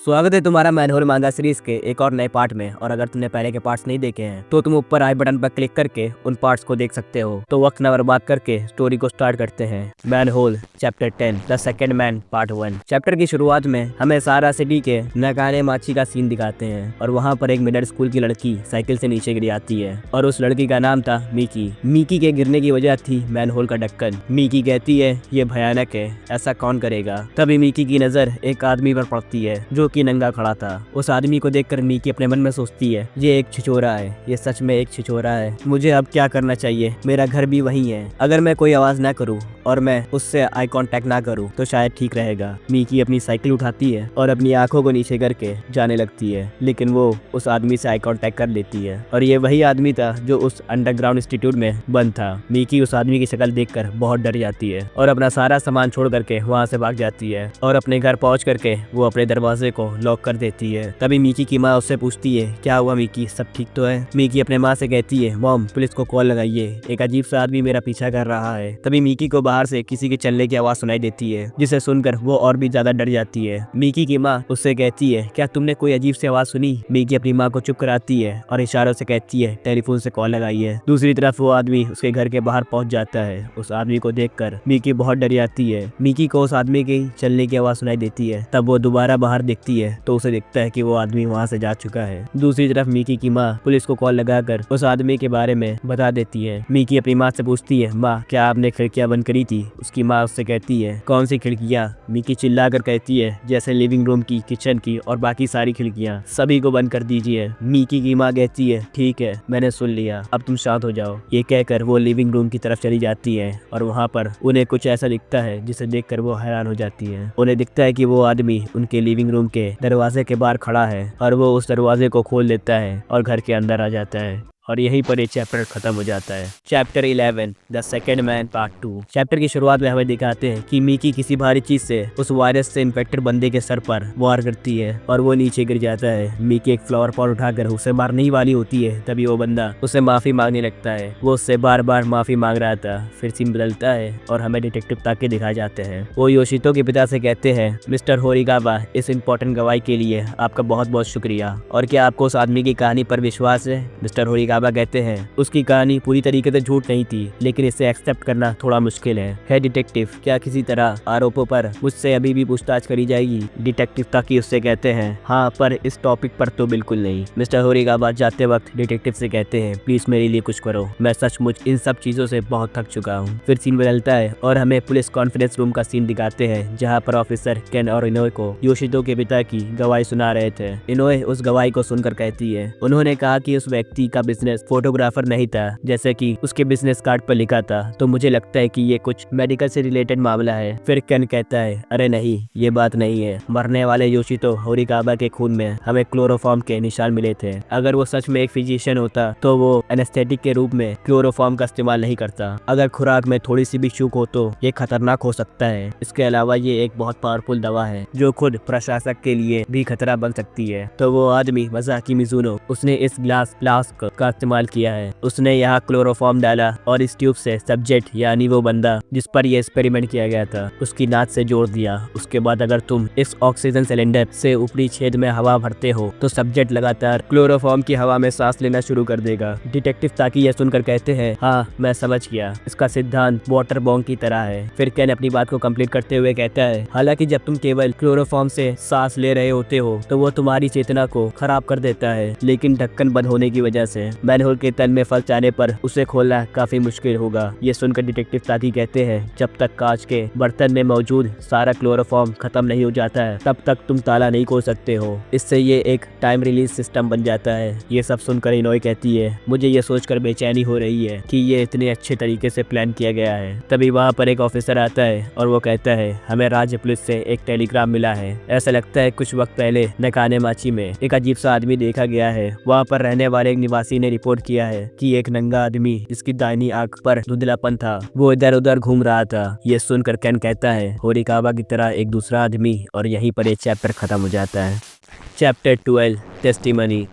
स्वागत है तुम्हारा मैनहोल मांगा सीरीज के एक और नए पार्ट में। और अगर तुमने पहले के पार्ट्स नहीं देखे हैं तो तुम ऊपर आई बटन पर क्लिक करके उन पार्ट्स को देख सकते हो। तो वक्त न बर्बाद करके स्टोरी को स्टार्ट करते हैं। Manhole chapter 10 the second man part 1। Chapter की शुरुआत में हमें सारा सिटी के नकाने माची का सीन दिखाते हैं और वहाँ पर एक मिडिल स्कूल की लड़की साइकिल से नीचे गिर जाती है और उस लड़की का नाम था मिकी। मिकी के गिरने की वजह थी मैनहोल का ढक्कन। मिकी कहती है ये भयानक है, ऐसा कौन करेगा। तभी मिकी की नजर एक आदमी पर पड़ती है जो कि नंगा खड़ा था। उस आदमी को देखकर मिकी अपने मन में सोचती है ये एक छिछोरा है, ये सच में एक छिछोरा है। मुझे अब क्या करना चाहिए, मेरा घर भी वहीं है। अगर मैं कोई आवाज ना करूं और मैं उससे आई कांटेक्ट ना करूं तो शायद ठीक रहेगा। मिकी अपनी साइकिल उठाती है और अपनी आंखों को नीचे करके जाने लगती है, लेकिन वो उस आदमी से आई कांटेक्ट कर लेती है और ये वही आदमी था जो उस अंडरग्राउंड इंस्टीट्यूट में बंद था। मिकी उस आदमी की शक्ल देखकर बहुत डर जाती है और अपना सारा सामान छोड़ करके वहाँ से भाग जाती है और अपने घर पहुँच करके वो अपने दरवाजे को लॉक कर देती है। तभी मिकी की माँ उससे पूछती है क्या हुआ मिकी, सब ठीक तो है। मिकी अपने माँ से कहती है मॉम पुलिस को कॉल लगाइए, एक अजीब सा आदमी मेरा पीछा कर रहा है। तभी मिकी को बाहर से किसी के चलने की आवाज सुनाई देती है जिसे सुनकर वो और भी ज्यादा डर जाती है। मिकी की माँ उससे कहती है क्या तुमने कोई अजीब सी आवाज सुनी। मिकी अपनी माँ को चुप कराती है और इशारों से कहती है टेलीफोन से कॉल लगाइए। दूसरी तरफ वो आदमी उसके घर के बाहर पहुंच जाता है। उस आदमी को देखकर मिकी बहुत डर जाती है। मिकी को उस आदमी की चलने की आवाज सुनाई देती है। तब वो दोबारा बाहर देखती है तो उसे दिखता है कि वो आदमी वहाँ से जा चुका है। दूसरी तरफ मिकी की माँ पुलिस को कॉल लगाकर उस आदमी के बारे में बता देती है। मिकी अपनी माँ से पूछती है माँ क्या आपने खिड़कियाँ बंद करी थी। उसकी माँ उससे कहती है कौन सी खिड़कियाँ। मिकी चिल्लाकर कहती है जैसे लिविंग रूम की, किचन की और बाकी सारी खिड़कियाँ, सभी को बंद कर दीजिए। मिकी की माँ कहती है ठीक है मैंने सुन लिया, अब तुम शांत हो जाओ। ये कहकर वो लिविंग रूम की तरफ चली जाती है और वहाँ पर उन्हें कुछ ऐसा दिखता है जिसे देखकर वो हैरान हो जाती है। उन्हें दिखता है कि वो आदमी उनके लिविंग रूम के दरवाजे के बाहर खड़ा है और वो उस दरवाजे को खोल देता है और घर के अंदर आ जाता है। और यहीं पर ये चैप्टर खत्म हो जाता है। Chapter 11 the second man part 2। Chapter की शुरुआत में हमें दिखाते हैं कि मिकी किसी भारी चीज से उस वायरस से इन्फेक्टेड बंदे के सर पर वार करती है और वो नीचे गिर जाता है। मिकी एक फ्लावर पॉट उठाकर उसे मारने ही वाली होती है, तभी वो बंदा उससे माफी मांगने लगता है। वो उससे बार बार माफी मांग रहा था। फिर सीन बदलता है और हमें डिटेक्टिव ताके दिखाए जाते हैं। वो योशितो के पिता से कहते हैं मिस्टर होरिगावा इस इम्पोर्टेंट गवाही के लिए आपका बहुत बहुत शुक्रिया। और क्या आपको उस आदमी की कहानी पर विश्वास है। मिस्टर होरिगावा कहते हैं उसकी कहानी पूरी तरीके से झूठ नहीं थी, लेकिन इसे एक्सेप्ट करना थोड़ा मुश्किल है डिटेक्टिव, क्या किसी तरह आरोपों पर मुझसे अभी भी पूछताछ करी जाएगी। डिटेक्टिव ताकि उससे कहते हैं हाँ, पर इस टॉपिक पर तो बिल्कुल नहीं। मिस्टर होरिगावा जाते वक्त डिटेक्टिव से कहते हैं प्लीज मेरे लिए कुछ करो, मैं सचमुच इन सब चीजों से बहुत थक चुका हूँ। फिर सीन बदलता है और हमें पुलिस कॉन्फ्रेंस रूम का सीन दिखाते हैं जहाँ पर ऑफिसर केन और इनोए को योशितो के पिता की गवाही सुना रहे थे। इनोए उस गवाही को सुनकर कहती है उन्होंने कहा कि उस व्यक्ति का बिजनेस फोटोग्राफर नहीं था जैसे कि उसके बिजनेस कार्ड पर लिखा था, तो मुझे लगता है कि ये कुछ मेडिकल से रिलेटेड मामला है। फिर केन कहता है अरे नहीं, ये बात नहीं है। मरने वाले योशितो होरिगावा के खून में हमें क्लोरोफॉर्म के निशान मिले थे। अगर वो सच में एक फिजिशियन होता तो वो एनेस्थेटिक के रूप में क्लोरोफॉर्म का इस्तेमाल नहीं करता। अगर खुराक में थोड़ी सी भी चूक हो तो ये खतरनाक हो सकता है। इसके अलावा ये एक बहुत पावरफुल दवा है जो खुद प्रशासक के लिए भी खतरा बन सकती है। तो वो आदमी मज़ाकी मिजुनो उसने इस ग्लास फ्लास्क का इस्तेमाल किया है। उसने यहाँ क्लोरोफॉर्म डाला और इस ट्यूब से सब्जेक्ट यानी वो बंदा जिस पर यह एक्सपेरिमेंट किया गया था उसकी नाक से जोड़ दिया। उसके बाद अगर तुम इस ऑक्सीजन सिलेंडर से ऊपरी छेद में हवा भरते हो तो सब्जेक्ट लगातार क्लोरोफॉर्म की हवा में सांस लेना शुरू कर देगा। डिटेक्टिव ताकि यह सुनकर कहते हैं हाँ मैं समझ गया, इसका सिद्धांत वाटर बॉम्ब की तरह है। फिर केन अपनी बात को कंप्लीट करते हुए कहता है हालांकि जब तुम केवल क्लोरोफॉर्म से सांस ले रहे होते हो तो वो तुम्हारी चेतना को खराब कर देता है, लेकिन ढक्कन बंद होने की वजह से मैनहोल के तल में फंस जाने पर उसे खोलना काफी मुश्किल होगा। ये सुनकर डिटेक्टिव ताकि कहते हैं जब तक कांच के बर्तन में मौजूद सारा क्लोरोफॉर्म खत्म नहीं हो जाता है तब तक तुम ताला नहीं खोल सकते हो। इससे ये एक टाइम रिलीज सिस्टम बन जाता है। ये सब सुनकर इनोए कहती है मुझे ये सोचकर बेचैनी हो रही है कि ये इतने अच्छे तरीके से प्लान किया गया है। तभी वहाँ पर एक ऑफिसर आता है और वो कहता है हमें राज्य पुलिस से एक टेलीग्राम मिला है। ऐसा लगता है कुछ वक्त पहले नकाने माची में एक अजीब सा आदमी देखा गया है। वहाँ पर रहने वाले एक निवासी ने रिपोर्ट किया है कि एक नंगा आदमी जिसकी दाहिनी आंख पर धुंधलापन था वो इधर उधर घूम रहा था। ये सुनकर केन कहता है होरिगावा की तरह एक दूसरा आदमी, और यहीं पर ये चैप्टर खत्म हो जाता है। Chapter 12 testimony.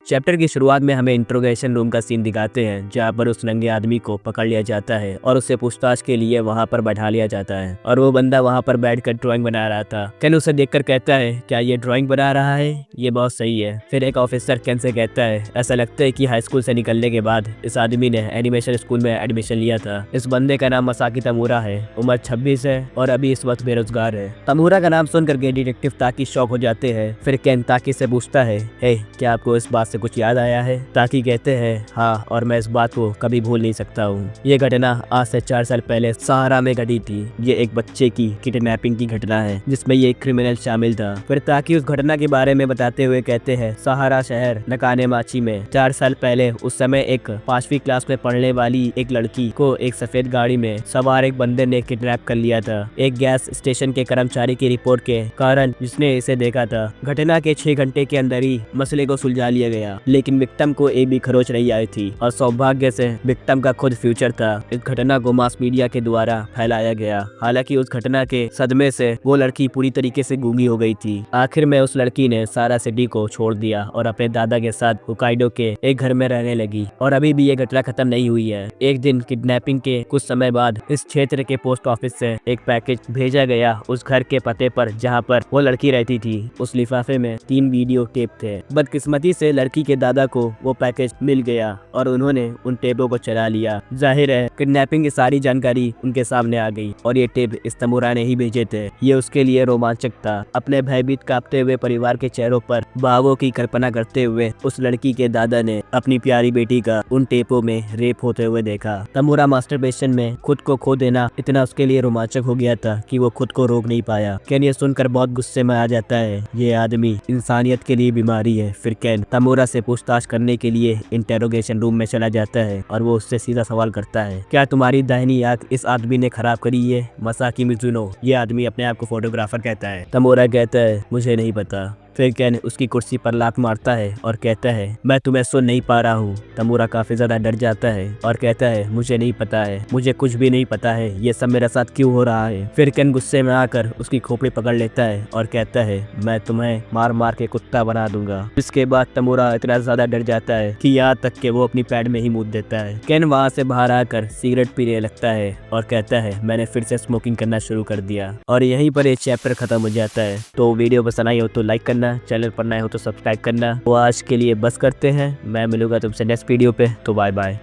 चैप्टर की शुरुआत में हमें इंट्रोगेशन रूम का सीन दिखाते हैं, जहाँ पर उस नंगे आदमी को पकड़ लिया जाता है और उससे पूछताछ के लिए वहाँ पर बैठा लिया जाता है। और वो बंदा वहाँ पर बैठकर ड्राइंग बना रहा था। केन उसे देखकर कहता है, क्या ये ड्राइंग बना रहा है? ये बहुत सही है। फिर एक ऑफिसर केन से कहता है, ऐसा लगता है कि हाई स्कूल से निकलने के बाद इस आदमी ने एनिमेशन स्कूल में एडमिशन लिया था। इस बंदे का नाम मसाकी तमूरा है, उम्र 26 है और अभी इस वक्त बेरोजगार है। तमूरा का नाम सुनकर के डिटेक्टिव ताकी शॉक हो जाते हैं। फिर केन ताकी से पूछता है, हे क्या आपको इस बात से कुछ याद आया है? ताकी कहते हैं, हाँ, और मैं इस बात को कभी भूल नहीं सकता हूँ। ये घटना आज से 4 साल पहले सहारा में घटी थी। ये एक बच्चे की किडनैपिंग की घटना है जिसमें ये एक क्रिमिनल शामिल था। फिर ताकि उस घटना के बारे में बताते हुए कहते हैं, सहारा शहर नकाने माची में 4 साल पहले उस समय एक 5वीं क्लास में पढ़ने वाली एक लड़की को एक सफेद गाड़ी में सवार एक बंदे ने किडनैप कर लिया था, एक गैस स्टेशन के कर्मचारी की रिपोर्ट के कारण जिसने इसे देखा था। घटना के 6 घंटे के अंदर ही मसले को सुलझा लिया गया, लेकिन विक्टिम को एक भी खरोच नहीं आई थी और सौभाग्य से विक्टिम का खुद फ्यूचर था। इस घटना को मास मीडिया के द्वारा फैलाया गया। हालांकि उस घटना के सदमे से वो लड़की पूरी तरीके से गूंगी हो गई थी। आखिर में उस लड़की ने सारा सिटी को छोड़ दिया और अपने दादा के साथ होकाइडो के एक घर में रहने लगी। और अभी भी ये घटना खत्म नहीं हुई है। एक दिन किडनैपिंग के कुछ समय बाद इस क्षेत्र के पोस्ट ऑफिस से एक पैकेज भेजा गया उस घर के पते पर जहाँ पर वो लड़की रहती थी। उस लिफाफे में 3 वीडियो टेप थे। बदकिस्मती से लड़की के दादा को वो पैकेज मिल गया और उन्होंने उन टेपों को चला लिया। जाहिर है किडनैपिंग की सारी जानकारी उनके सामने आ गई और ये टेप इस तमूरा ने ही भेजे थे। ये उसके लिए रोमांचक था। अपने भयभीत कांपते हुए परिवार के चेहरों पर भावों की कल्पना करते हुए उस लड़की के दादा ने अपनी प्यारी बेटी का उन टेपों में रेप होते हुए देखा। तमूरा मास्टरबेशन में खुद को खो देना इतना उसके लिए रोमांचक हो गया था कि वो खुद को रोक नहीं पाया। केन ये सुनकर बहुत गुस्से में आ जाता है। ये आदमी इंसानियत के लिए बीमारी है। फिर केन तमूरा से पूछताछ करने के लिए इंटेरोगेशन रूम में चला जाता है और वो उससे सीधा सवाल करता है, क्या तुम्हारी दाहिनी आंख इस आदमी ने खराब करी है? मसाकी मिजुनो, ये आदमी अपने आप को फोटोग्राफर कहता है। तमूरा कहता है, मुझे नहीं पता। फिर केन उसकी कुर्सी पर लात मारता है और कहता है, मैं तुम्हें सुन नहीं पा रहा हूँ। तमूरा काफी ज्यादा डर जाता है और कहता है, मुझे नहीं पता है, मुझे कुछ भी नहीं पता है, ये सब मेरे साथ क्यों हो रहा है। फिर केन गुस्से में आकर उसकी खोपड़ी पकड़ लेता है और कहता है, मैं तुम्हें मार मार के कुत्ता बना दूंगा। इसके बाद तमूरा इतना ज्यादा डर जाता है कि यहाँ तक कि वो अपनी पैड में ही मूत देता है। केन वहाँ से बाहर आकर सिगरेट पीने लगता है और कहता है, मैंने फिर से स्मोकिंग करना शुरू कर दिया। और यहीं पर ये चैप्टर खत्म हो जाता है। तो वीडियो पसंद आई हो तो लाइक करना, चैनल पर नए हो तो सब्सक्राइब करना। वो आज के लिए बस करते हैं। मैं मिलूंगा तुमसे नेक्स्ट वीडियो पे। तो बाय बाय।